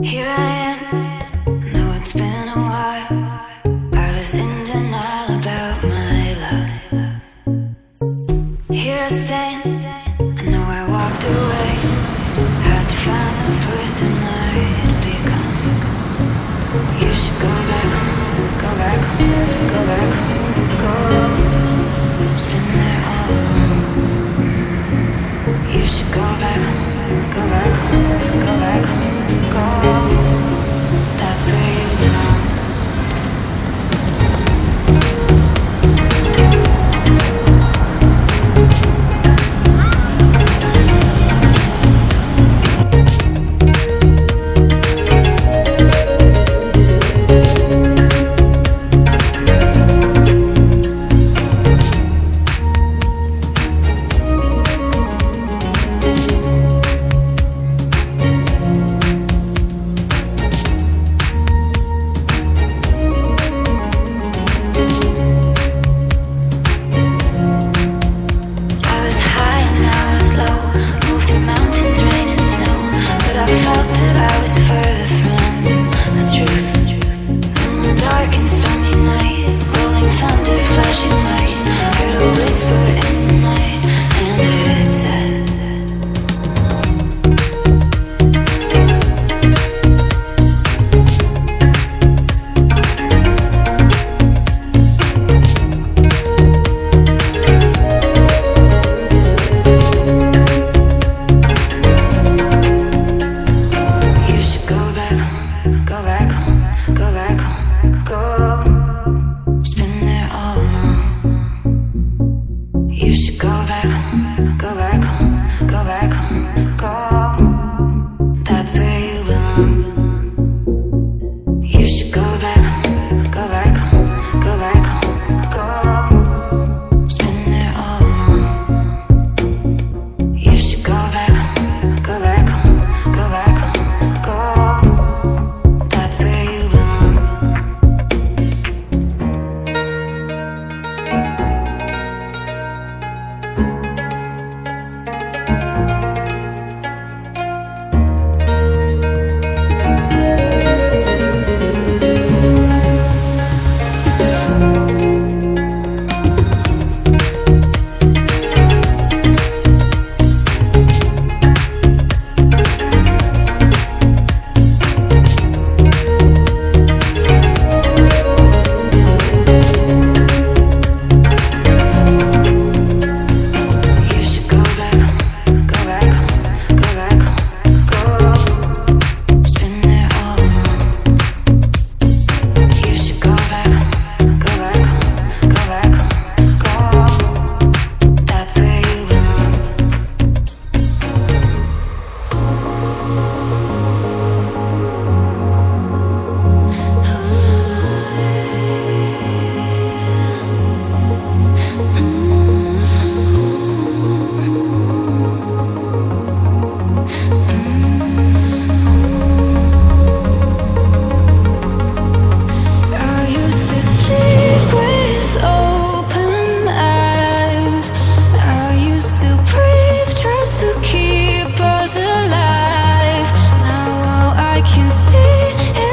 Here I am, know it's been a while. I was in denial about my love. Here I stand, I know I walked away. Had to find the person I'd become. You should go back home, go back home, go back home, go. It's been there all along. You should go back home, go back home, go back home, go. That's where you belong. Keep us alive. Now all I can see is